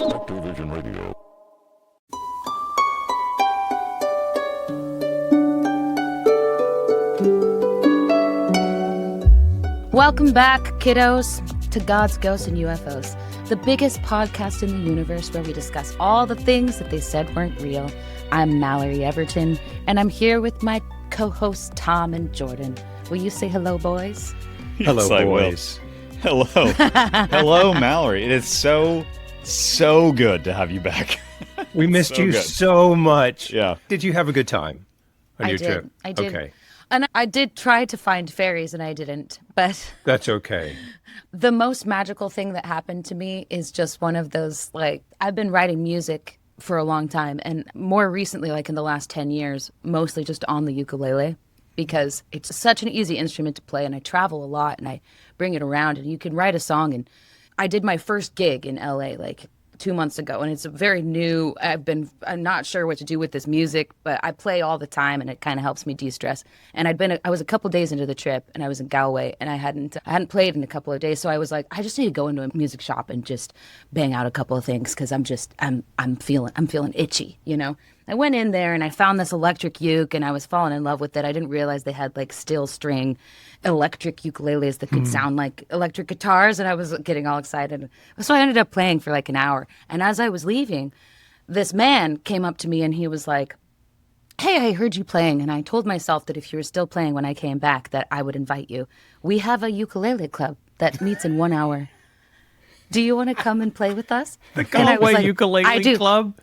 Spectrovision Radio. Welcome back, kiddos, to God's Ghosts and UFOs, the biggest podcast in the universe where we discuss all the things that they said weren't real. I'm Mallory Everton, and I'm here with my co-hosts Tom and Jordan. Will you say hello, boys? Hello, boys. Hello. Hello, Mallory. It is so good to have you back. We missed you so much. Yeah. Did you have a good time on your trip? I did. Okay. And I did try to find fairies, and I didn't. But That's okay. the most magical thing that happened to me is just one of those, like, I've been writing music for a long time, and more recently, like in the last 10 years, mostly just on the ukulele, because it's such an easy instrument to play, and I travel a lot, and I bring it around, and you can write a song. And I did my first gig in LA like 2 months ago, and it's very new. I'm not sure what to do with this music, but I play all the time, and it kind of helps me de-stress. And I was a couple days into the trip, and I was in Galway, and I hadn't played in a couple of days, so I was like, I just need to go into a music shop and just bang out a couple of things, because I'm feeling itchy, you know. I went in there and I found this electric uke, and I was falling in love with it. I didn't realize they had like steel string electric ukuleles that could sound like electric guitars, and I was getting all excited. So I ended up playing for like an hour. And as I was leaving, this man came up to me and he was like, "Hey, I heard you playing." And I told myself that if you were still playing when I came back, that I would invite you. We have a ukulele club that meets in 1 hour. Do you want to come and play with us? The Galway like, Ukulele Club?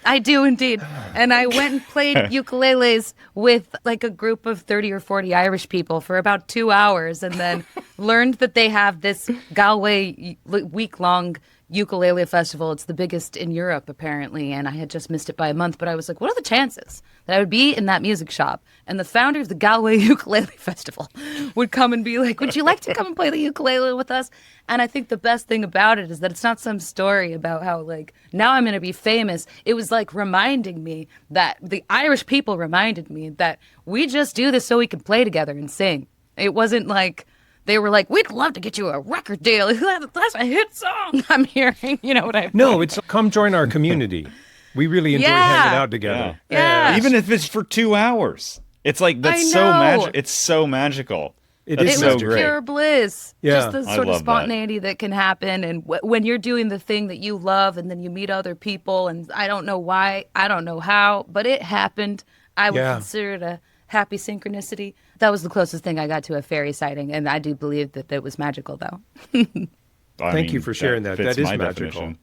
I do indeed. And I went and played ukuleles with like a group of 30 or 40 Irish people for about 2 hours, and then learned that they have this Galway week-long ukulele festival. It's the biggest in Europe, apparently, and I had just missed it by a month. But I was like, what are the chances that I would be in that music shop and the founder of the Galway Ukulele Festival would come and be like, would you like to come and play the ukulele with us? And I think the best thing about it is that it's not some story about how, like, now I'm going to be famous. It was like reminding me that the Irish people reminded me that we just do this so we can play together and sing. It wasn't like they were like, we'd love to get you a record deal. That's a hit song I'm hearing. You know what I mean? No, it's come join our community. We really enjoy hanging out together. Yeah. Even if it's for 2 hours. It's like, that's so magic. It's so magical. It That's is so was great. pure bliss. Yeah. Just the I sort of love spontaneity that can happen. And when you're doing the thing that you love, and then you meet other people, and I don't know why, I don't know how, but it happened. I would consider it a happy synchronicity. That was the closest thing I got to a fairy sighting, and I do believe that it was magical, though. Thank you for sharing that. fits That is my magical. definition.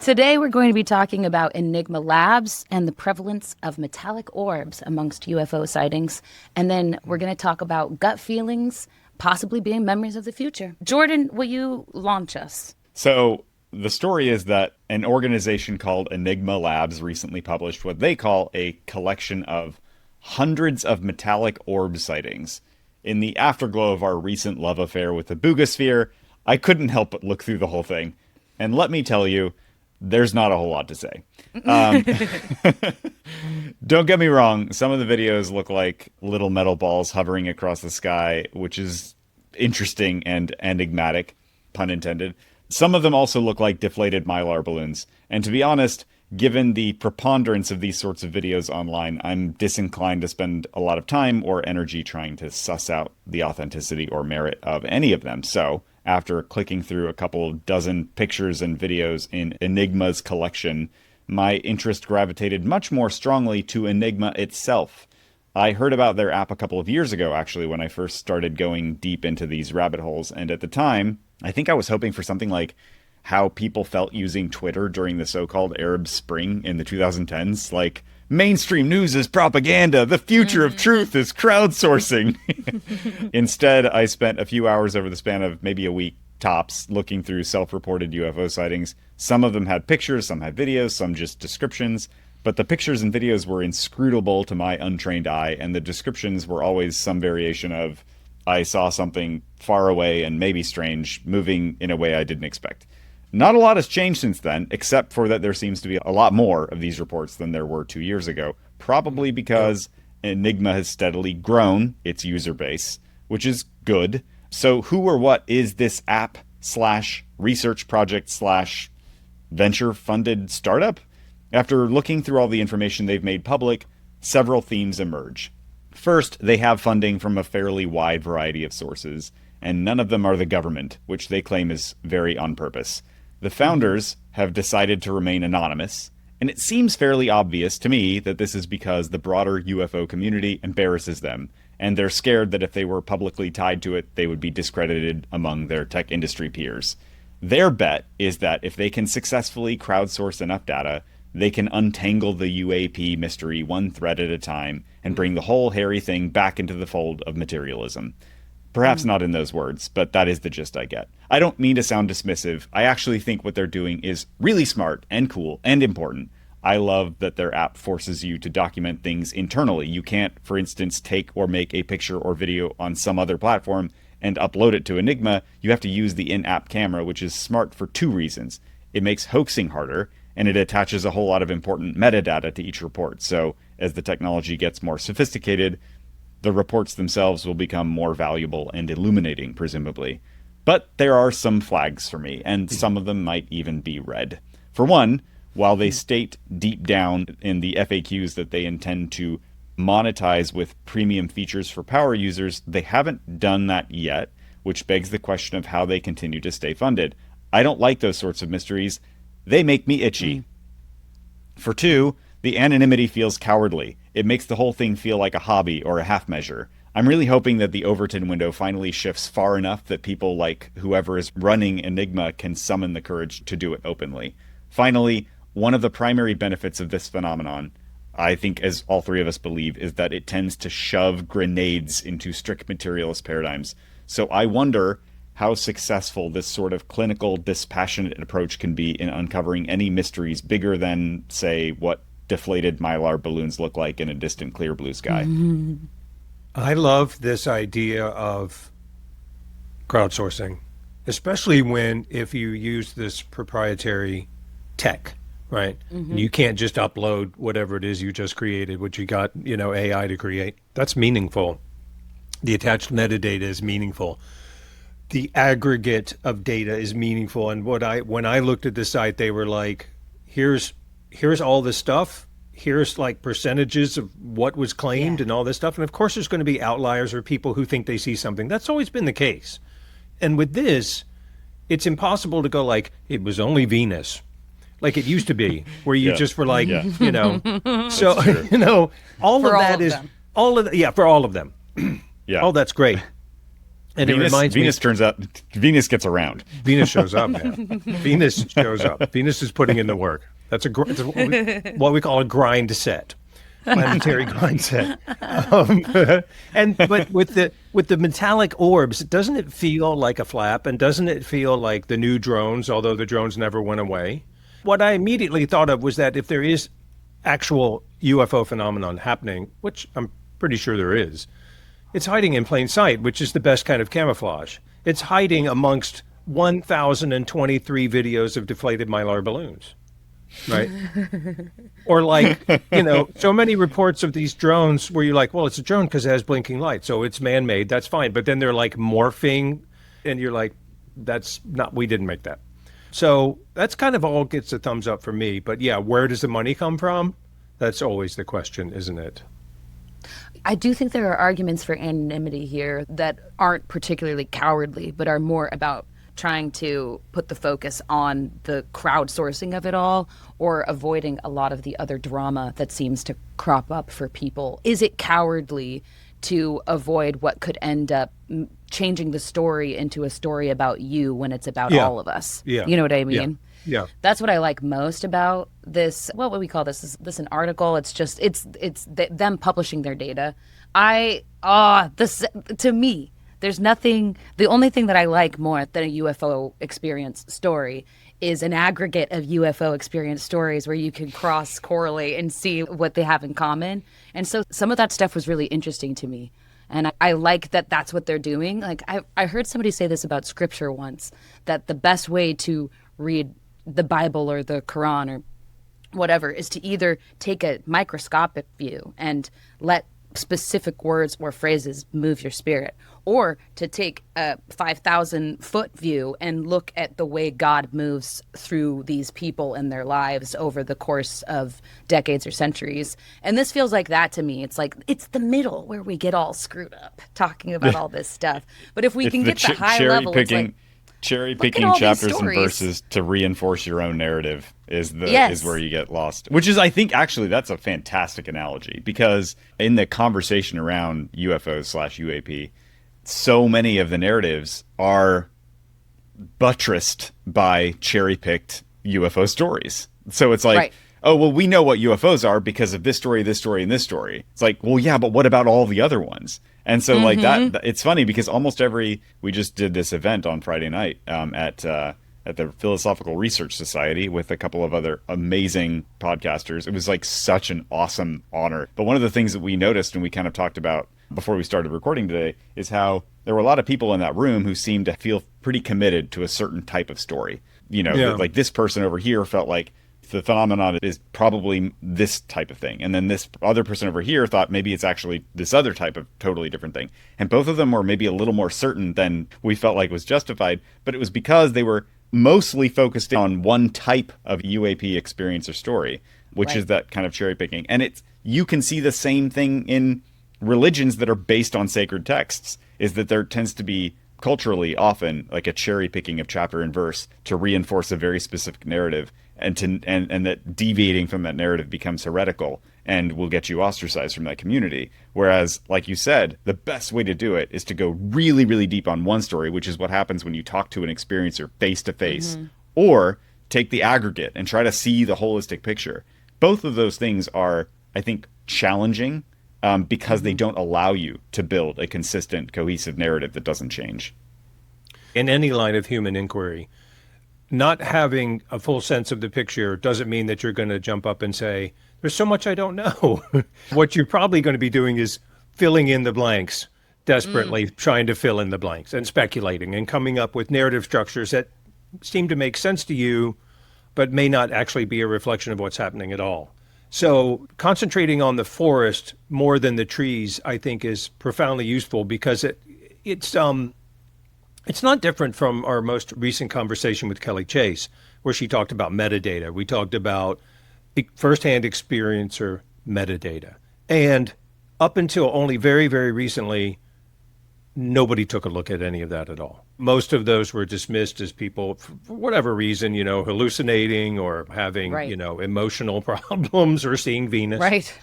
Today, we're going to be talking about Enigma Labs and the prevalence of metallic orbs amongst UFO sightings. And then we're going to talk about gut feelings, possibly being memories of the future. Jordan, will you launch us? So the story is that an organization called Enigma Labs recently published what they call a collection of hundreds of metallic orb sightings. In the afterglow of our recent love affair with the Buga sphere, I couldn't help but look through the whole thing. And let me tell you, there's not a whole lot to say. Don't get me wrong, some of the videos look like little metal balls hovering across the sky, which is interesting and enigmatic, pun intended. Some of them also look like deflated Mylar balloons. And to be honest, given the preponderance of these sorts of videos online, I'm disinclined to spend a lot of time or energy trying to suss out the authenticity or merit of any of them. So, after clicking through a couple dozen pictures and videos in Enigma's collection, my interest gravitated much more strongly to Enigma itself. I heard about their app a couple of years ago, actually, when I first started going deep into these rabbit holes. And at the time, I think I was hoping for something like how people felt using Twitter during the so-called Arab Spring in the 2010s. Like, mainstream news is propaganda. The future of truth is crowdsourcing. Instead, I spent a few hours over the span of maybe a week tops looking through self-reported UFO sightings. Some of them had pictures, some had videos, some just descriptions. But the pictures and videos were inscrutable to my untrained eye, and the descriptions were always some variation of, I saw something far away and maybe strange, moving in a way I didn't expect. Not a lot has changed since then, except for that there seems to be a lot more of these reports than there were 2 years ago, probably because Enigma has steadily grown its user base, which is good. So who or what is this app slash research project slash venture funded startup? After looking through all the information they've made public, several themes emerge. First, they have funding from a fairly wide variety of sources, and none of them are the government, which they claim is very on purpose. The founders have decided to remain anonymous, and it seems fairly obvious to me that this is because the broader UFO community embarrasses them, and they're scared that if they were publicly tied to it, they would be discredited among their tech industry peers. Their bet is that if they can successfully crowdsource enough data, they can untangle the UAP mystery one thread at a time and bring the whole hairy thing back into the fold of materialism. Perhaps not in those words, but that is the gist I get. I don't mean to sound dismissive. I actually think what they're doing is really smart and cool and important. I love that their app forces you to document things internally. You can't, for instance, take or make a picture or video on some other platform and upload it to Enigma. You have to use the in-app camera, which is smart for two reasons. It makes hoaxing harder, and it attaches a whole lot of important metadata to each report. So as the technology gets more sophisticated, the reports themselves will become more valuable and illuminating, presumably. But there are some flags for me, and some of them might even be red. For one, while they state deep down in the FAQs that they intend to monetize with premium features for power users, they haven't done that yet, which begs the question of how they continue to stay funded. I don't like those sorts of mysteries. They make me itchy. For two, the anonymity feels cowardly. It makes the whole thing feel like a hobby or a half measure. I'm really hoping that the Overton window finally shifts far enough that people like whoever is running Enigma can summon the courage to do it openly. Finally, one of the primary benefits of this phenomenon, I think as all three of us believe, is that it tends to shove grenades into strict materialist paradigms. So I wonder how successful this sort of clinical, dispassionate approach can be in uncovering any mysteries bigger than, say, what deflated mylar balloons look like in a distant clear blue sky. I love this idea of crowdsourcing, especially when if you use this proprietary tech, right? You can't just upload whatever it is you just created, which you got, AI to create. That's meaningful. The attached metadata is meaningful. The aggregate of data is meaningful. And when I looked at the site, they were like, here's all this stuff. Here's like percentages of what was claimed and all this stuff. And of course, there's going to be outliers or people who think they see something. That's always been the case. And with this, it's impossible to go like, it was only Venus, like it used to be, where you just were like, So, all For of that is, them. all of the, for all of them. Yeah. Oh, that's great. And Venus, it reminds me. Venus gets around. Venus shows up, man. Venus shows up. Venus is putting in the work. That's it's what we call a grind set, planetary grind set. But with the metallic orbs, doesn't it feel like a flap? And doesn't it feel like the new drones? Although the drones never went away. What I immediately thought of was that if there is actual UFO phenomenon happening, which I'm pretty sure there is, it's hiding in plain sight, which is the best kind of camouflage. It's hiding amongst 1,023 videos of deflated mylar balloons, right? Or like, so many reports of these drones where you're like, well, it's a drone because it has blinking lights, so it's man-made, that's fine. But then they're like morphing, and you're like, we didn't make that. So that's kind of all gets a thumbs up for me. But yeah, where does the money come from? That's always the question, isn't it? I do think there are arguments for anonymity here that aren't particularly cowardly, but are more about trying to put the focus on the crowdsourcing of it all or avoiding a lot of the other drama that seems to crop up for people. Is it cowardly to avoid what could end up changing the story into a story about you when it's about all of us? Yeah. You know what I mean? Yeah. That's what I like most about this. What would we call this? Is this an article? It's just them publishing their data. To me, there's nothing. The only thing that I like more than a UFO experience story is an aggregate of UFO experience stories where you can cross correlate and see what they have in common. And so some of that stuff was really interesting to me. And I like that that's what they're doing. Like I heard somebody say this about scripture once, that the best way to read the Bible or the Quran or whatever is to either take a microscopic view and let specific words or phrases move your spirit, or to take a 5,000 foot view and look at the way God moves through these people and their lives over the course of decades or centuries. And this feels like that to me. It's like, it's the middle where we get all screwed up talking about all this stuff. But if we can get the high level, it's like, cherry picking chapters and verses to reinforce your own narrative is where you get lost. Which is, I think, actually, that's a fantastic analogy, because in the conversation around UFOs/UAP, so many of the narratives are buttressed by cherry picked UFO stories. So it's like, right. Oh, well, we know what UFOs are because of this story, and this story. It's like, well, yeah, but what about all the other ones? And so like that, it's funny because we just did this event on Friday night at the Philosophical Research Society with a couple of other amazing podcasters. It was like such an awesome honor. But one of the things that we noticed and we kind of talked about before we started recording today is how there were a lot of people in that room who seemed to feel pretty committed to a certain type of story. You know, like this person over here felt like the phenomenon is probably this type of thing. And then this other person over here thought maybe it's actually this other type of totally different thing. And both of them were maybe a little more certain than we felt like was justified. But it was because they were mostly focused on one type of UAP experience or story, which is that kind of cherry picking. And you can see the same thing in religions that are based on sacred texts, is that there tends to be culturally often like a cherry picking of chapter and verse to reinforce a very specific narrative, and that deviating from that narrative becomes heretical and will get you ostracized from that community. Whereas, like you said, the best way to do it is to go really, really deep on one story, which is what happens when you talk to an experiencer face to face, or take the aggregate and try to see the holistic picture. Both of those things are, I think, challenging because they don't allow you to build a consistent, cohesive narrative that doesn't change. In any line of human inquiry, not having a full sense of the picture doesn't mean that you're going to jump up and say, there's so much I don't know. What you're probably going to be doing is filling in the blanks, desperately trying to fill in the blanks and speculating and coming up with narrative structures that seem to make sense to you, but may not actually be a reflection of what's happening at all. So concentrating on the forest more than the trees, I think, is profoundly useful, because it's not different from our most recent conversation with Kelly Chase, where she talked about metadata. We talked about firsthand experiencer metadata. And up until only very, very recently, nobody took a look at any of that at all. Most of those were dismissed as people, for whatever reason, hallucinating or having, emotional problems or seeing Venus. Right.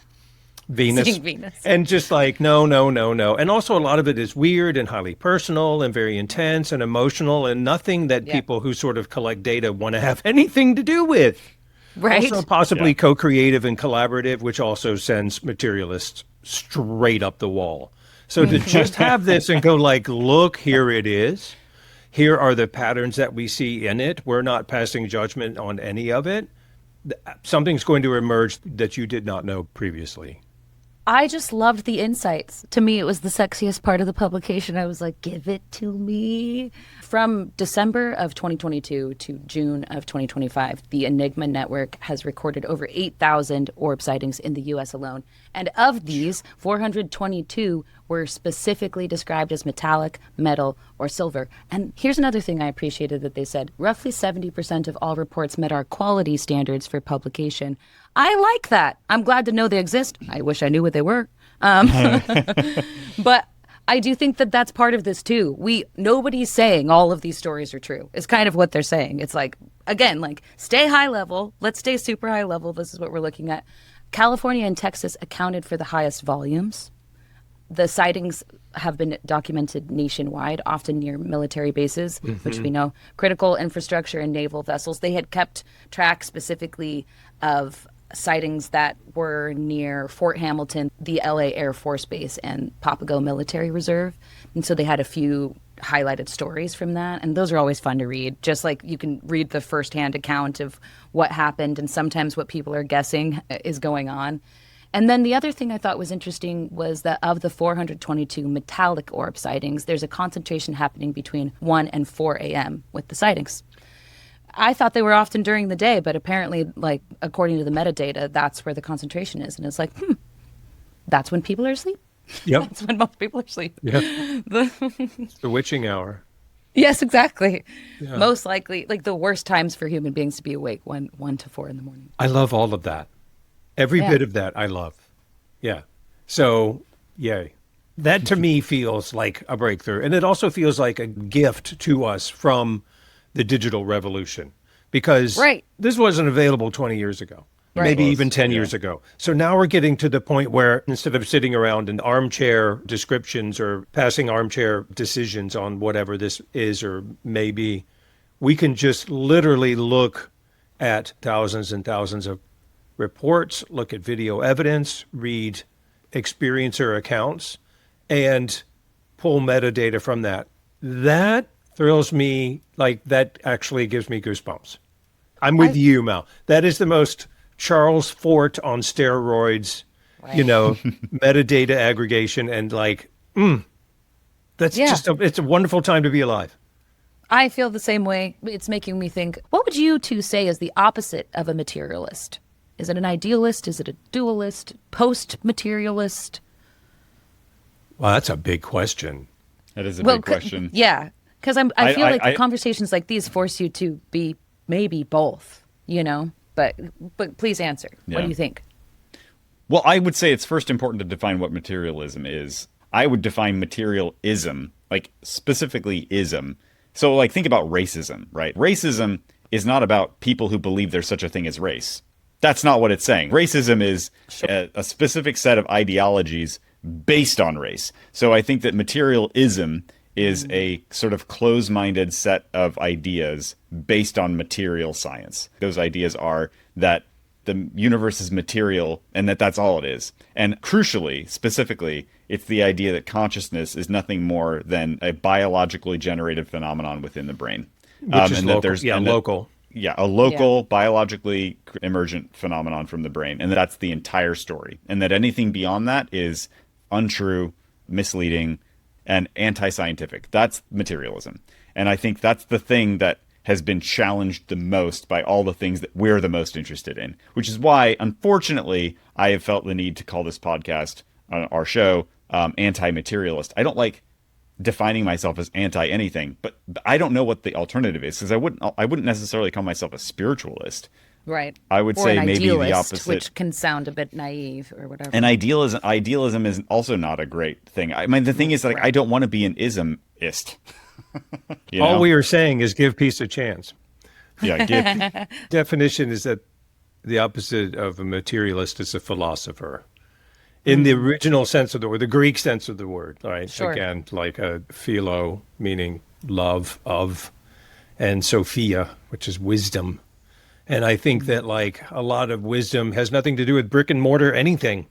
Venus. And just like, no. And also a lot of it is weird and highly personal and very intense and emotional, and nothing that people who sort of collect data want to have anything to do with. Right. Also possibly co-creative and collaborative, which also sends materialists straight up the wall. So to just have this and go like, look, here it is. Here are the patterns that we see in it. We're not passing judgment on any of it. Something's going to emerge that you did not know previously. I just loved the insights. To me, it was the sexiest part of the publication. I was like, give it to me. From December of 2022 to June of 2025, the Enigma network has recorded over 8,000 orb sightings in the U.S. alone. And of these, 422 were specifically described as metallic, metal, or silver. And here's another thing I appreciated that they said. Roughly 70% of all reports met our quality standards for publication. I like that. I'm glad to know they exist. I wish I knew what they were. But I do think that that's part of this too. Nobody's saying all of these stories are true. It's kind of what they're saying. It's like, again, like, stay high level. Let's stay super high level. This is what we're looking at. California and Texas accounted for the highest volumes. The sightings have been documented nationwide, often near military bases, which we know, critical infrastructure and naval vessels. They had kept track specifically of sightings that were near Fort Hamilton, the LA Air Force Base, and Papago Military Reserve. And so they had a few highlighted stories from that. And those are always fun to read. Just like you can read the firsthand account of what happened, and sometimes what people are guessing is going on. And then the other thing I thought was interesting was that of the 422 metallic orb sightings, there's a concentration happening between 1 and 4 a.m. with the sightings. I thought they were often during the day, but apparently, like, according to the metadata, that's where the concentration is. And it's like, that's when people are asleep. Yep. That's when most people are sleeping. Yep. It's the witching hour. Yes, exactly. Yeah. Most likely, like the worst times for human beings to be awake, 1 to 4 in the morning. I love all of that. Every Yeah. bit of that I love. Yeah. So, yay. That to me feels like a breakthrough. And it also feels like a gift to us from the digital revolution because Right. this wasn't available 20 years ago. Right. Maybe Close, even 10 yeah. years ago. So now we're getting to the point where instead of sitting around in armchair descriptions or passing armchair decisions on whatever this is or may be, we can just literally look at thousands and thousands of reports, look at video evidence, read experiencer accounts, and pull metadata from that. That thrills me, like that actually gives me goosebumps. I'm with you, Mal. That is the most Charles Fort on steroids, metadata aggregation and like, that's Yeah. it's a wonderful time to be alive. I feel the same way. It's making me think, what would you two say is the opposite of a materialist? Is it an idealist? Is it a dualist? Post-materialist? Well, that's a big question. That is a big question. Yeah, because I feel like I- conversations like these force you to be maybe both, But please answer. What Yeah. do you think? Well, I would say it's first important to define what materialism is. I would define materialism, like specifically ism. So, like, think about racism, right? Racism is not about people who believe there's such a thing as race. That's not what it's saying. Racism is a specific set of ideologies based on race. So I think that materialism is a sort of close-minded set of ideas based on material science. Those ideas are that the universe is material and that's all it is. And crucially, specifically, it's the idea that consciousness is nothing more than a biologically generated phenomenon within the brain. Which is and local. that there's Local. Yeah, a local, biologically emergent phenomenon from the brain. And that's the entire story. And that anything beyond that is untrue, misleading, and anti-scientific. That's materialism. And I think that's the thing that has been challenged the most by all the things that we're the most interested in, which is why, unfortunately, I have felt the need to call this podcast, our show, anti-materialist. I don't like defining myself as anti-anything, but I don't know what the alternative is, because I wouldn't necessarily call myself a spiritualist. Right. I would Or say an maybe the idealist, opposite. which can sound a bit naive or whatever. And idealism is also not a great thing. I mean, the thing is, like, I don't want to be an ismist. All we are saying is give peace a chance. Yeah, Definition is that the opposite of a materialist is a philosopher. In the original sense of the word, the Greek sense of the word, right? Sure. Again, like a philo, meaning love of, and Sophia, which is wisdom. And I think that like a lot of wisdom has nothing to do with brick and mortar anything.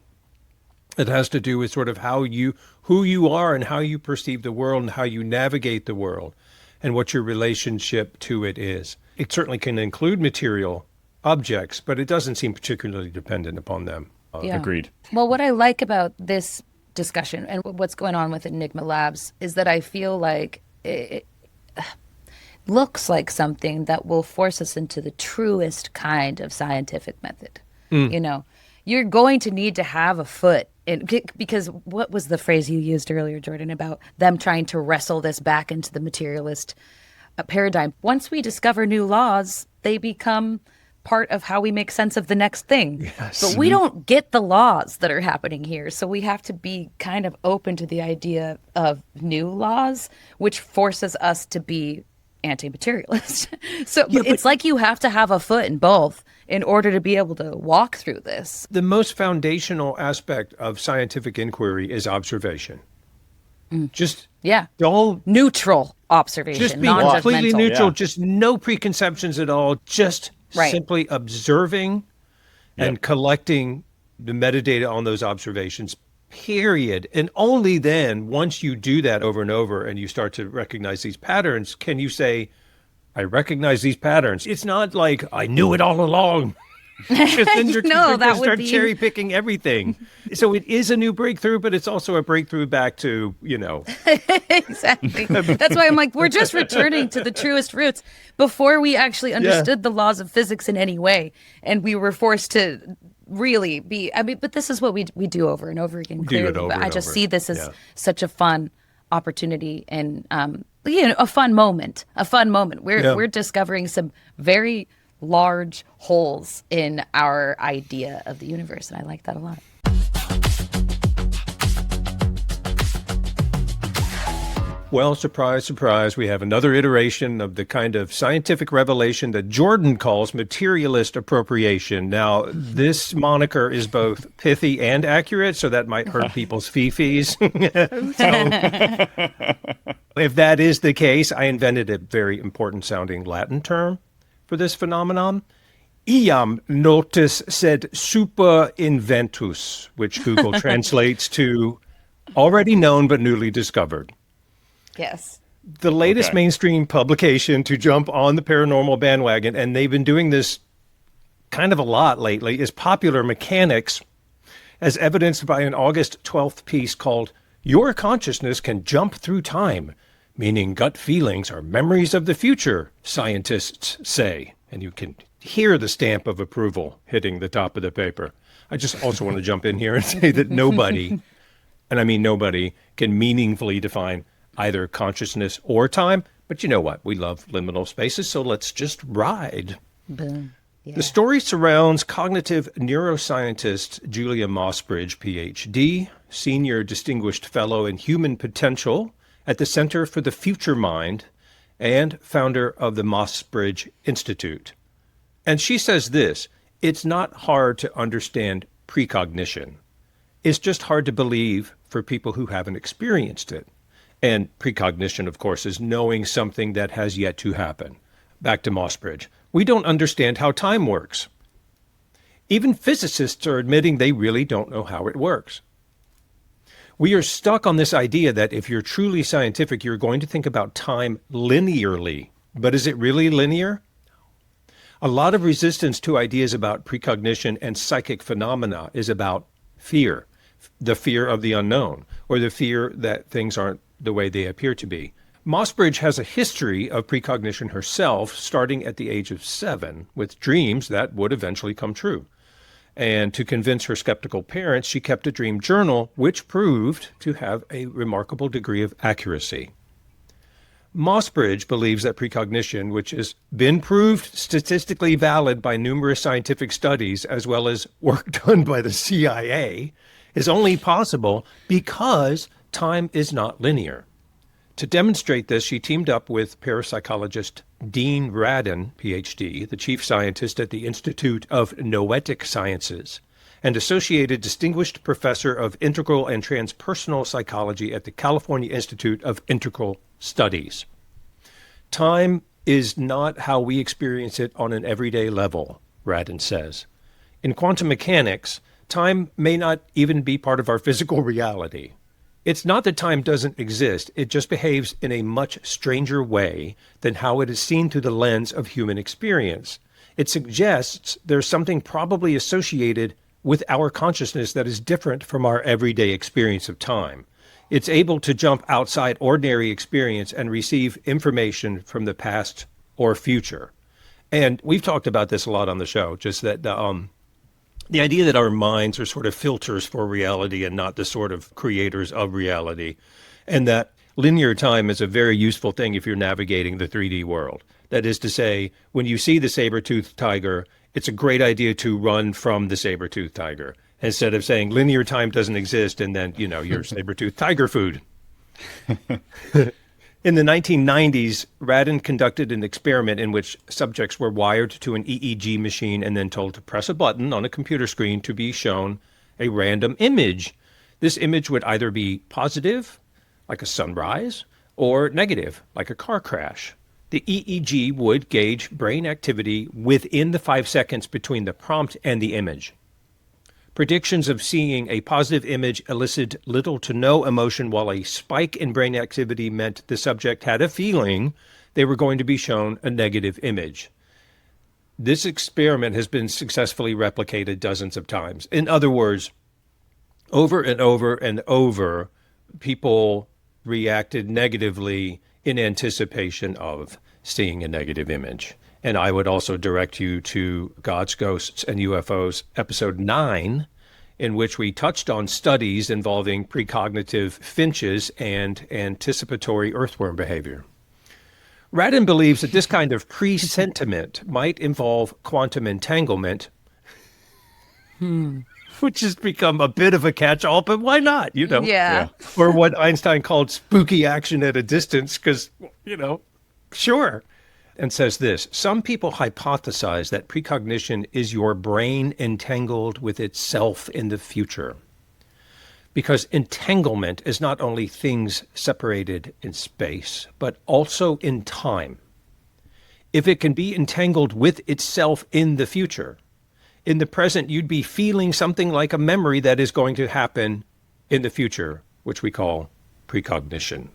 It has to do with sort of who you are and how you perceive the world and how you navigate the world and what your relationship to it is. It certainly can include material objects, but it doesn't seem particularly dependent upon them. Yeah. agreed. Well, what I like about this discussion and what's going on with Enigma Labs is that I feel like it looks like something that will force us into the truest kind of scientific method. You're going to need to have a foot in, because what was the phrase you used earlier, Jordan, about them trying to wrestle this back into the materialist paradigm? Once we discover new laws, they become part of how we make sense of the next thing. Yes. But we don't get the laws that are happening here. So we have to be kind of open to the idea of new laws, which forces us to be anti-materialist. So it's like you have to have a foot in both in order to be able to walk through this. The most foundational aspect of scientific inquiry is observation. Just all Neutral observation, just be non-judgmental. completely neutral, Yeah. just no preconceptions at all, just Right. simply observing and Yep. collecting the metadata on those observations, period. And only then, once you do that over and over and you start to recognize these patterns, can you say, I recognize these patterns. It's not like I knew it all along. Because then you're No, going that to would start be- cherry picking everything. So it is a new breakthrough, but it's also a breakthrough back to, Exactly. That's why I'm like, we're just returning to the truest roots before we actually understood the laws of physics in any way. And we were forced to really be. I mean, but this is what we do over and over again. Do Clearly, it over but I and just over. see this as Yeah. such a fun opportunity and a fun moment. A fun moment. We're discovering some very large holes in our idea of the universe, and I like that a lot. Well, surprise, surprise, we have another iteration of the kind of scientific revelation that Jordan calls materialist appropriation. Now, this moniker is both pithy and accurate, so that might hurt people's fifis. So, if that is the case, I invented a very important sounding Latin term for this phenomenon. Iam notis sed super inventus, which Google translates to already known but newly discovered. Yes. The latest mainstream publication to jump on the paranormal bandwagon, and they've been doing this kind of a lot lately, is Popular Mechanics, as evidenced by an August 12th piece called Your Consciousness Can Jump Through Time, meaning gut feelings are memories of the future, scientists say. And you can hear the stamp of approval hitting the top of the paper. I just also want to jump in here and say that nobody, and I mean nobody, can meaningfully define either consciousness or time. But you know what? We love liminal spaces, so let's just ride. Boom. Yeah. The story surrounds cognitive neuroscientist Julia Mossbridge, PhD, Senior Distinguished Fellow in Human Potential at the Center for the Future Mind and founder of the Mossbridge Institute. And she says this: it's not hard to understand precognition. It's just hard to believe for people who haven't experienced it. And precognition, of course, is knowing something that has yet to happen. Back to Mossbridge. We don't understand how time works. Even physicists are admitting they really don't know how it works. We are stuck on this idea that if you're truly scientific, you're going to think about time linearly. But is it really linear? A lot of resistance to ideas about precognition and psychic phenomena is about fear, the fear of the unknown, or the fear that things aren't the way they appear to be. Mossbridge has a history of precognition herself, starting at the age of 7, with dreams that would eventually come true. And to convince her skeptical parents, she kept a dream journal, which proved to have a remarkable degree of accuracy. Mossbridge believes that precognition, which has been proved statistically valid by numerous scientific studies, as well as work done by the CIA, is only possible because time is not linear. To demonstrate this, she teamed up with parapsychologist Dean Radin, PhD, the chief scientist at the Institute of Noetic Sciences, and associated distinguished professor of integral and transpersonal psychology at the California Institute of Integral Studies. Time is not how we experience it on an everyday level, Radin says. In quantum mechanics, time may not even be part of our physical reality. It's not that time doesn't exist, it just behaves in a much stranger way than how it is seen through the lens of human experience. It suggests there's something probably associated with our consciousness that is different from our everyday experience of time. It's able to jump outside ordinary experience and receive information from the past or future. And we've talked about this a lot on the show, just that the idea that our minds are sort of filters for reality and not the sort of creators of reality, and that linear time is a very useful thing if you're navigating the 3D world. That is to say, when you see the saber-toothed tiger, it's a great idea to run from the saber-toothed tiger instead of saying linear time doesn't exist and then, you're saber-toothed tiger food. In the 1990s, Radin conducted an experiment in which subjects were wired to an EEG machine and then told to press a button on a computer screen to be shown a random image. This image would either be positive, like a sunrise, or negative, like a car crash. The EEG would gauge brain activity within the 5 seconds between the prompt and the image. Predictions of seeing a positive image elicited little to no emotion, while a spike in brain activity meant the subject had a feeling they were going to be shown a negative image. This experiment has been successfully replicated dozens of times. In other words, over and over and over, people reacted negatively in anticipation of seeing a negative image. And I would also direct you to Gods, Ghosts, and UFOs, episode 9, in which we touched on studies involving precognitive finches and anticipatory earthworm behavior. Radin believes that this kind of presentiment might involve quantum entanglement, which has become a bit of a catch-all, but why not, Yeah. Or what Einstein called spooky action at a distance, because, sure. And says this: some people hypothesize that precognition is your brain entangled with itself in the future. Because entanglement is not only things separated in space, but also in time. If it can be entangled with itself in the future, in the present you'd be feeling something like a memory that is going to happen in the future, which we call precognition.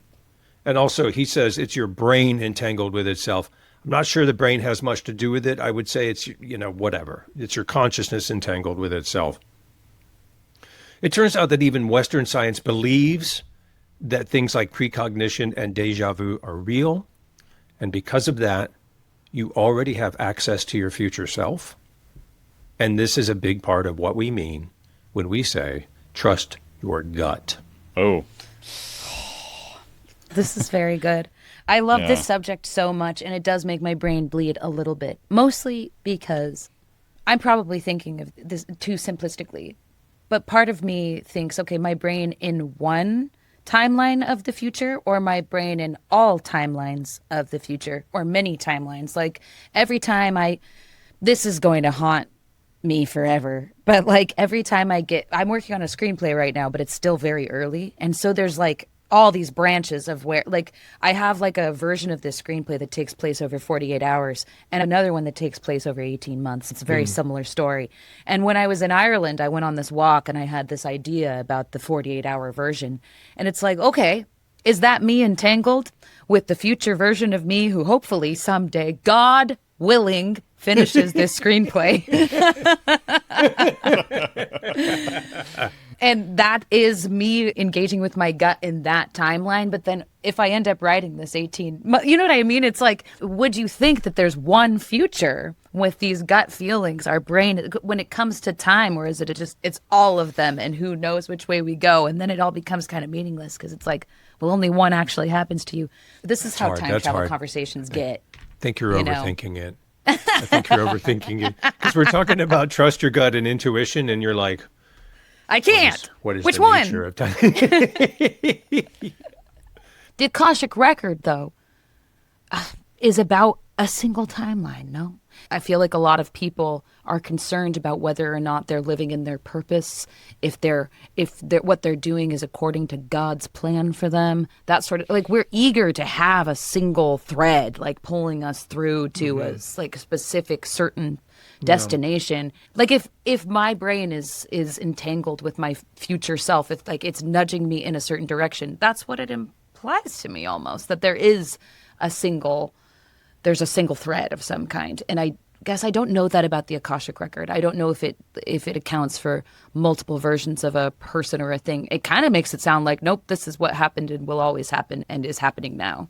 And also he says it's your brain entangled with itself. I'm not sure the brain has much to do with it. I would say it's, whatever. It's your consciousness entangled with itself. It turns out that even Western science believes that things like precognition and déjà vu are real. And because of that, you already have access to your future self. And this is a big part of what we mean when we say, trust your gut. Oh. This is very good. I love this subject so much, and it does make my brain bleed a little bit. Mostly because I'm probably thinking of this too simplistically. But part of me thinks, okay, my brain in one timeline of the future, or my brain in all timelines of the future, or many timelines. Like every time this is going to haunt me forever. But like every time I'm working on a screenplay right now, but it's still very early. And so there's like all these branches of where, like, I have like a version of this screenplay that takes place over 48 hours and another one that takes place over 18 months. It's a very similar story. And when I was in Ireland, I went on this walk and I had this idea about the 48-hour version. And it's like, okay, is that me entangled with the future version of me who hopefully someday, God willing, finishes this screenplay? And that is me engaging with my gut in that timeline. But then if I end up writing this you know what I mean? It's like, would you think that there's one future with these gut feelings, our brain, when it comes to time, or is it just, it's all of them and who knows which way we go? And then it all becomes kind of meaningless because it's like, well, only one actually happens to you. This is how time travel conversations get. I think you're overthinking it. I think you're overthinking it. Because we're talking about trust your gut and intuition, and you're like, I can't. What is which the one? nature of time? The Akashic record, though, is about a single timeline, no? I feel like a lot of people are concerned about whether or not they're living in their purpose, if what they're doing is according to God's plan for them. That sort of, like, we're eager to have a single thread, like pulling us through to a specific certain destination. Like if my brain is entangled with my future self, if like it's nudging me in a certain direction, that's what it implies to me almost, that there's a single thread of some kind. And I guess I don't know that about the Akashic record. I don't know if it accounts for multiple versions of a person or a thing. It kind of makes it sound like, nope, this is what happened and will always happen and is happening now.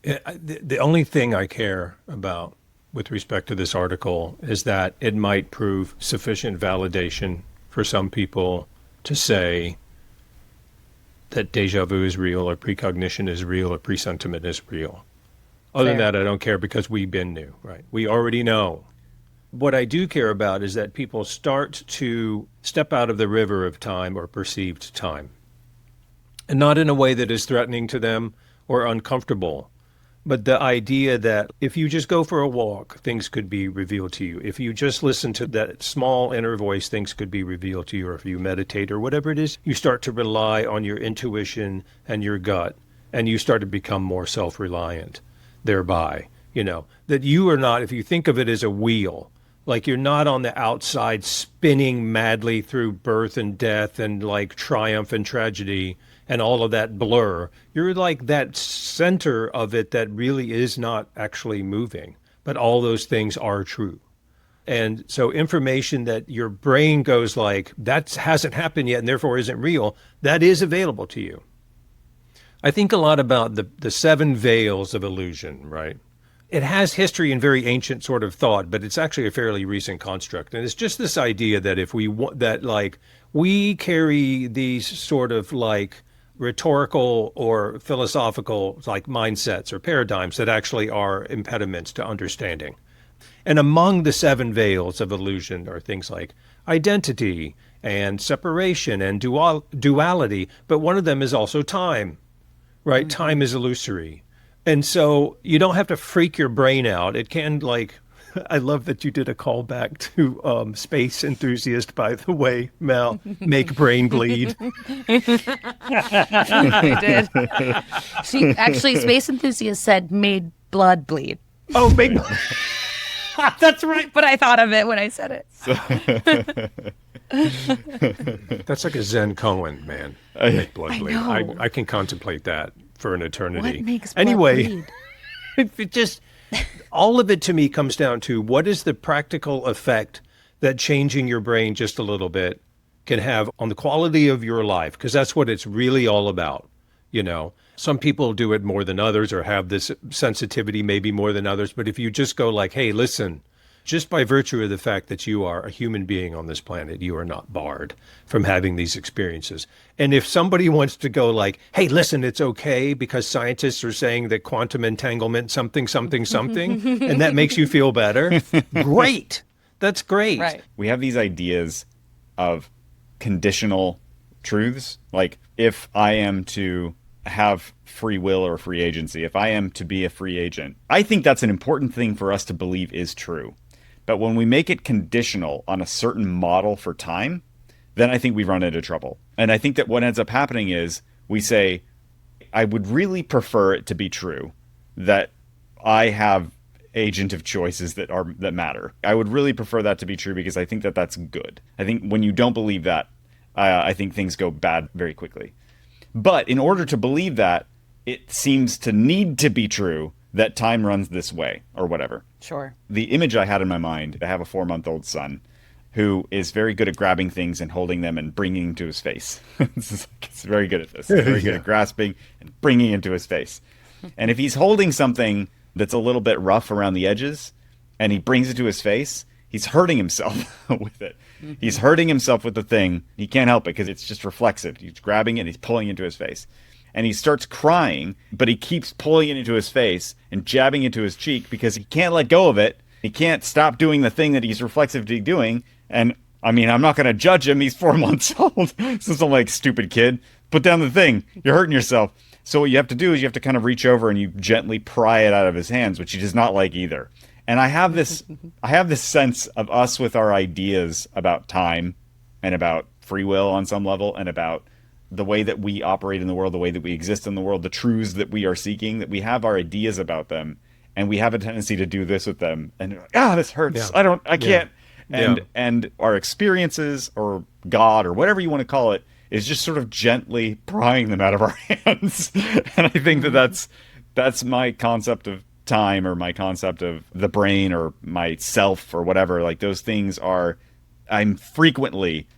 The only thing I care about with respect to this article is that it might prove sufficient validation for some people to say that déjà vu is real, or precognition is real, or presentiment is real. Other than that, I don't care, because we've been new, right? We already know. What I do care about is that people start to step out of the river of time, or perceived time, and not in a way that is threatening to them or uncomfortable. But the idea that if you just go for a walk, things could be revealed to you. If you just listen to that small inner voice, things could be revealed to you. Or if you meditate or whatever it is, you start to rely on your intuition and your gut, and you start to become more self-reliant thereby. That you are not, if you think of it as a wheel, like you're not on the outside spinning madly through birth and death and like triumph and tragedy and all of that blur. You're like that center of it that really is not actually moving, but all those things are true. And so information that your brain goes like, that hasn't happened yet and therefore isn't real, that is available to you. I think a lot about the 7 veils of illusion, right? it has history and very ancient sort of thought, but it's actually a fairly recent construct. And it's just this idea that if we want that, like, we carry these sort of like rhetorical or philosophical like mindsets or paradigms that actually are impediments to understanding. And among the seven veils of illusion are things like identity and separation and duality, but one of them is also time, right? Mm-hmm. Time is illusory. And so you don't have to freak your brain out. It can, like, I love that you did a callback to Space Enthusiast, by the way, Mel. Make brain bleed. I did. She actually, Space Enthusiast said made blood bleed. Oh, make That's right, but I thought of it when I said it. That's like a Zen koan, man. Make blood bleed. Know. I can contemplate that for an eternity. What makes blood bleed? It just, all of it to me comes down to what is the practical effect that changing your brain just a little bit can have on the quality of your life, because that's what it's really all about. You know, some people do it more than others or have this sensitivity maybe more than others. But if you just go like, hey, listen, just by virtue of the fact that you are a human being on this planet, you are not barred from having these experiences. And if somebody wants to go like, hey, listen, it's okay because scientists are saying that quantum entanglement, something, and that makes you feel better, great. That's great. Right. We have these ideas of conditional truths. Like, if I am to have free will or free agency, if I am to be a free agent, I think that's an important thing for us to believe is true. But when we make it conditional on a certain model for time, then I think we run into trouble. And I think that what ends up happening is we say, I would really prefer it to be true that I have agent of choices that matter. I would really prefer that to be true because I think that that's good. I think when you don't believe that, I think things go bad very quickly. But in order to believe that, it seems to need to be true that time runs this way or whatever. Sure. The image I had in my mind, I have a 4-month-old son who is very good at grabbing things and holding them and bringing them to his face. He's very good at this. He's very good at grasping and bringing it to his face. And if he's holding something that's a little bit rough around the edges and he brings it to his face, he's hurting himself with it. Mm-hmm. He's hurting himself with the thing. He can't help it because it's just reflexive. He's grabbing it and he's pulling it into his face. And he starts crying, but he keeps pulling it into his face and jabbing into his cheek because he can't let go of it. He can't stop doing the thing that he's reflexively doing. And, I mean, I'm not going to judge him. He's 4 months old. So I'm like, stupid kid, put down the thing. You're hurting yourself. So what you have to do is you have to kind of reach over and you gently pry it out of his hands, which he does not like either. And I have this sense of us with our ideas about time and about free will on some level and about the way that we operate in the world, the way that we exist in the world, the truths that we are seeking, that we have our ideas about them and we have a tendency to do this with them. And, this hurts. Yeah. I can't. Yeah. And our experiences or God or whatever you want to call it is just sort of gently prying them out of our hands. And I think that's my concept of time or my concept of the brain or myself or whatever. Like those things I'm frequently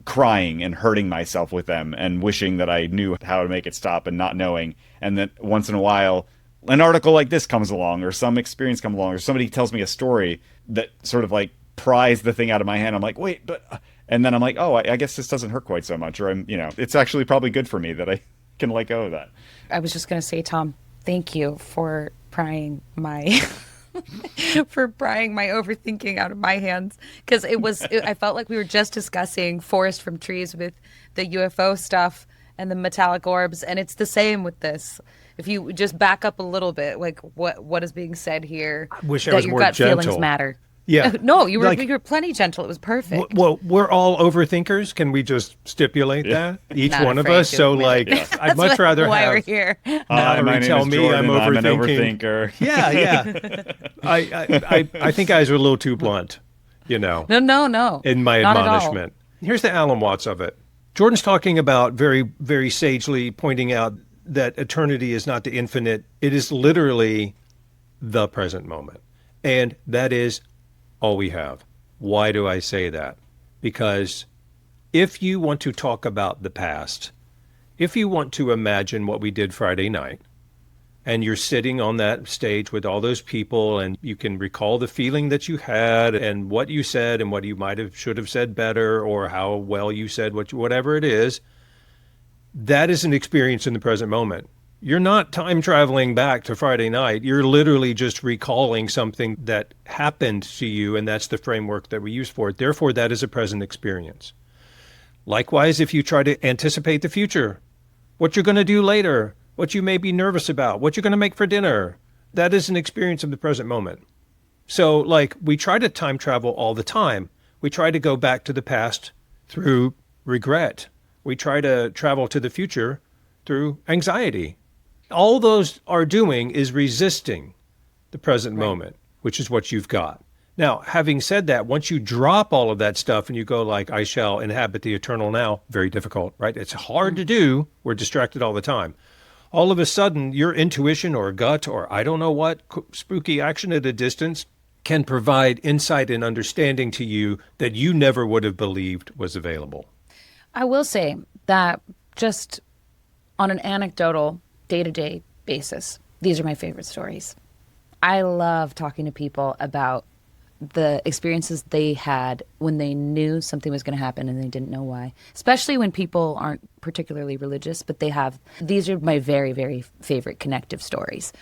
crying and hurting myself with them and wishing that I knew how to make it stop and not knowing. And then once in a while, an article like this comes along or some experience comes along or somebody tells me a story that sort of like pries the thing out of my hand. I'm like, wait, but, and then I'm like, oh, I guess this doesn't hurt quite so much. Or it's actually probably good for me that I can let go of that. I was just going to say, Tom, thank you for prying my overthinking out of my hands, because I felt like we were just discussing Forest from Trees with the UFO stuff and the metallic orbs, and it's the same with this. If you just back up a little bit, like what is being said here, I wish I that was your more gut gentle. feelings matter. Yeah. No, you were plenty gentle. It was perfect. Well, we're all overthinkers. Can we just stipulate that? Each Not one of afraid us. to So, admit like, it. I'd much rather why have we're here. My Mallory name tell is me Jordan, I'm an overthinking. overthinker. Yeah. I think I was a little too blunt, No. in my Not at all. admonishment. Here's the Alan Watts of it. Jordan's talking about very, very sagely pointing out that eternity is not the infinite. It is literally the present moment. And that is all we have. Why do I say that? Because if you want to talk about the past, if you want to imagine what we did Friday night, and you're sitting on that stage with all those people, and you can recall the feeling that you had and what you said and what you might have should have said better, or how well you said whatever it is. That is an experience in the present moment. You're not time traveling back to Friday night. You're literally just recalling something that happened to you, and that's the framework that we use for it. Therefore, that is a present experience. Likewise, if you try to anticipate the future, what you're going to do later, what you may be nervous about, what you're going to make for dinner, that is an experience of the present moment. So, like, we try to time travel all the time. We try to go back to the past through regret. We try to travel to the future through anxiety. All those are doing is resisting the present moment, which is what you've got. Now, having said that, once you drop all of that stuff and you go like, I shall inhabit the eternal now, very difficult, right? It's hard to do. We're distracted all the time. All of a sudden, your intuition or gut or I don't know what spooky action at a distance can provide insight and understanding to you that you never would have believed was available. I will say that just on an anecdotal, day-to-day basis, these are my favorite stories. I love talking to people about the experiences they had when they knew something was going to happen and they didn't know why. Especially when people aren't particularly religious, but these are my very, very favorite connective stories.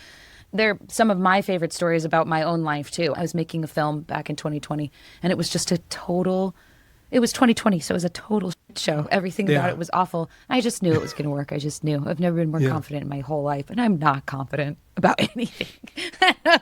They're some of my favorite stories about my own life too. I was making a film back in 2020 and it was just it was 2020, so it was a total shit show. Everything about it was awful. I just knew it was going to work. I just knew. I've never been more confident in my whole life, and I'm not confident about anything. I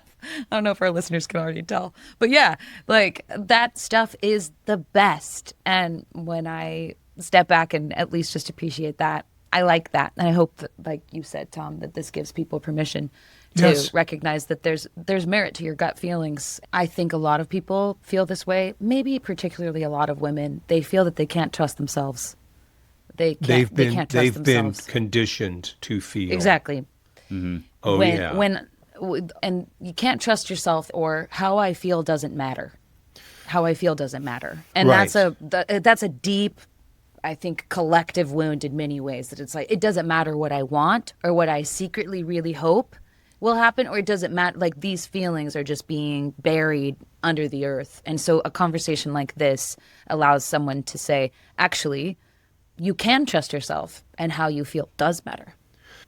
don't know if our listeners can already tell. But yeah, like that stuff is the best. And when I step back and at least just appreciate that, I like that. And I hope that, like you said, Tom, that this gives people permission to recognize that there's merit to your gut feelings. I think a lot of people feel this way, maybe particularly a lot of women. They feel that they can't trust themselves. They can't trust themselves. They've been conditioned to feel. Exactly. Mm-hmm. And you can't trust yourself, or how I feel doesn't matter. How I feel doesn't matter. And that's a deep, I think, collective wound in many ways, that it's like, it doesn't matter what I want or what I secretly really hope will happen, or it doesn't matter, like these feelings are just being buried under the earth. And so a conversation like this allows someone to say, actually, you can trust yourself, and how you feel does matter.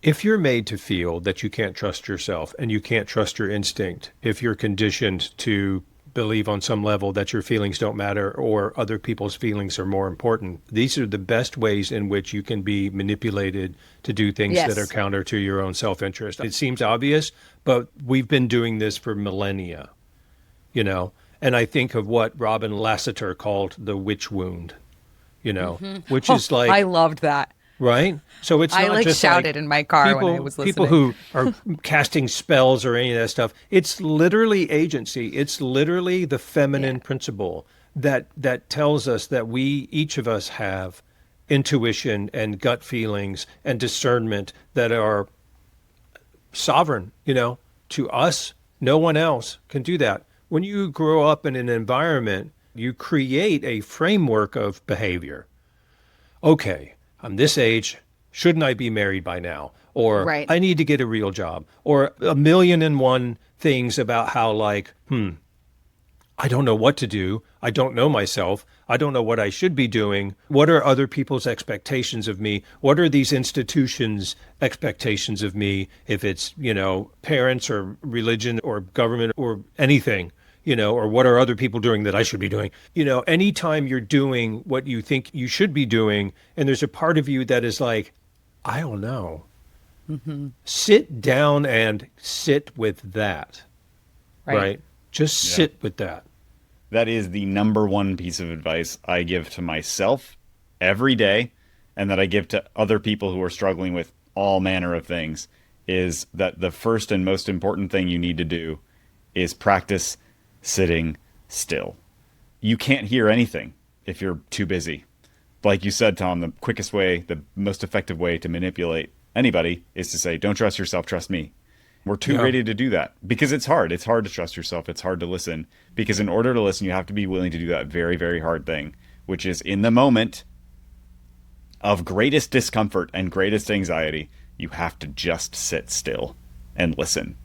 If you're made to feel that you can't trust yourself and you can't trust your instinct, if you're conditioned to believe on some level that your feelings don't matter or other people's feelings are more important, these are the best ways in which you can be manipulated to do things that are counter to your own self-interest. It seems obvious, but we've been doing this for millennia, and I think of what Robin Lasseter called the witch wound, which is like, I loved that. Right? So it's not just shouted in my car when I was listening. People who are casting spells or any of that stuff. It's literally agency. It's literally the feminine principle that tells us that each of us have intuition and gut feelings and discernment that are sovereign, to us. No one else can do that. When you grow up in an environment, you create a framework of behavior. Okay. I'm this age, shouldn't I be married by now? Or I need to get a real job. Or 1,000,001 things about how I don't know what to do. I don't know myself. I don't know what I should be doing. What are other people's expectations of me? What are these institutions' expectations of me? If it's, parents or religion or government or anything. Or what are other people doing that I should be doing? Anytime you're doing what you think you should be doing, and there's a part of you that is like, I don't know. Mm-hmm. Sit down and sit with that. Right? Just sit with that. That is the number one piece of advice I give to myself every day, and that I give to other people who are struggling with all manner of things, is that the first and most important thing you need to do is practice sitting still. You can't hear anything if you're too busy. Like you said, Tom, the quickest way, the most effective way to manipulate anybody is to say, don't trust yourself, trust me. We're too ready to do that because it's hard. It's hard to trust yourself. It's hard to listen, because in order to listen, you have to be willing to do that very, very hard thing, which is in the moment of greatest discomfort and greatest anxiety, you have to just sit still. and listen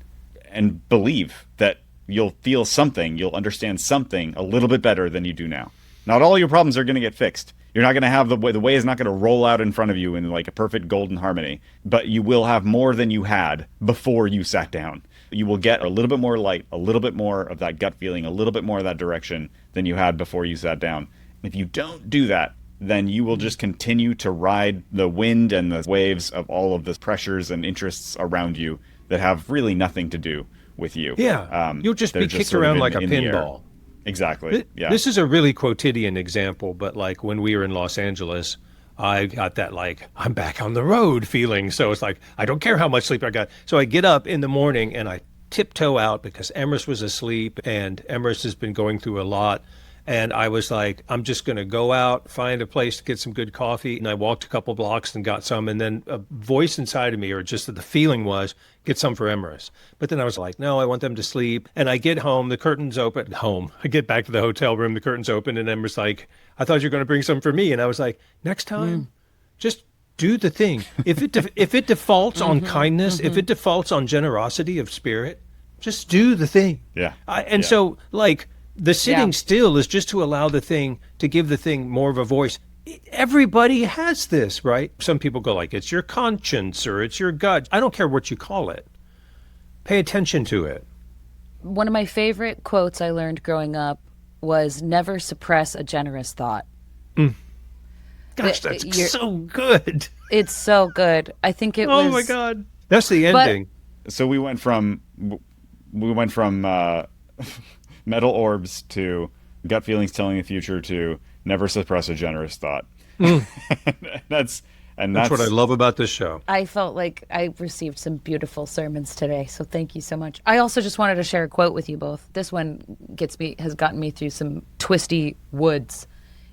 and believe that you'll feel something, you'll understand something a little bit better than you do now. Not all your problems are going to get fixed. You're not going to have the way is not going to roll out in front of you in like a perfect golden harmony, but you will have more than you had before you sat down. You will get a little bit more light, a little bit more of that gut feeling, a little bit more of that direction than you had before you sat down. If you don't do that, then you will just continue to ride the wind and the waves of all of the pressures and interests around you that have really nothing to do with you. Yeah, you'll just be kicked sort of around like a in the air. pinball. Exactly. Yeah. This is a really quotidian example, but like when we were in Los Angeles, I got that like, I'm back on the road feeling. So it's like, I don't care how much sleep I got. So I get up in the morning and I tiptoe out because Emrys was asleep and Emrys has been going through a lot. And I was like, I'm just going to go out, find a place to get some good coffee. And I walked a couple blocks and got some. And then a voice inside of me, or just that the feeling was, get some for Emrys. But then I was like, no, I want them to sleep. And I get home, the curtain's open. I get back to the hotel room, the curtain's open. And Emrys like, I thought you were going to bring some for me. And I was like, next time, just do the thing. If it defaults on kindness, if it defaults on generosity of spirit, just do the thing. Yeah. So like, the sitting still is just to allow the thing, to give the thing more of a voice. Everybody has this, right? Some people go like, it's your conscience or it's your gut. I don't care what you call it. Pay attention to it. One of my favorite quotes I learned growing up was never suppress a generous thought. Gosh, that's so good. It's so good. I think it was... Oh my God. That's the ending. So we went from metal orbs to gut feelings telling the future to never suppress a generous thought. That's what I love about this show. I felt like I received some beautiful sermons today, so thank you so much. I also just wanted to share a quote with you both. This one has gotten me through some twisty woods.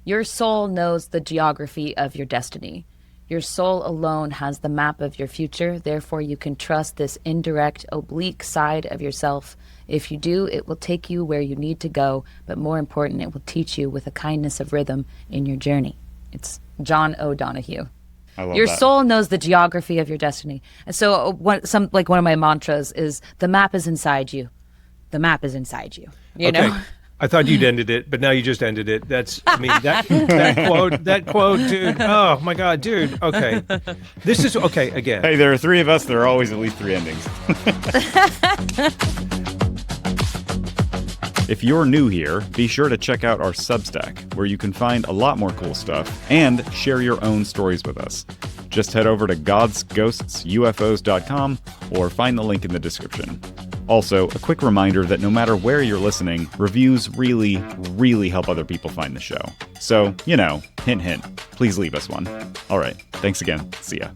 Your soul knows the geography of your destiny. Your soul alone has the map of your future. Therefore, you can trust this indirect, oblique side of yourself. If you do, it will take you where you need to go, but more important, it will teach you with a kindness of rhythm in your journey. It's John O'Donohue. I love your that. soul knows the geography of your destiny. And so one of my mantras is, the map is inside you. The map is inside you. You know? I thought you'd ended it, but now you just ended it. That quote, dude. Oh my God, dude. Okay. This is okay again. Hey, there are three of us. There are always at least three endings. If you're new here, be sure to check out our Substack, where you can find a lot more cool stuff and share your own stories with us. Just head over to godsghostsufos.com or find the link in the description. Also, a quick reminder that no matter where you're listening, reviews really, really help other people find the show. So, hint, hint, please leave us one. All right, thanks again. See ya.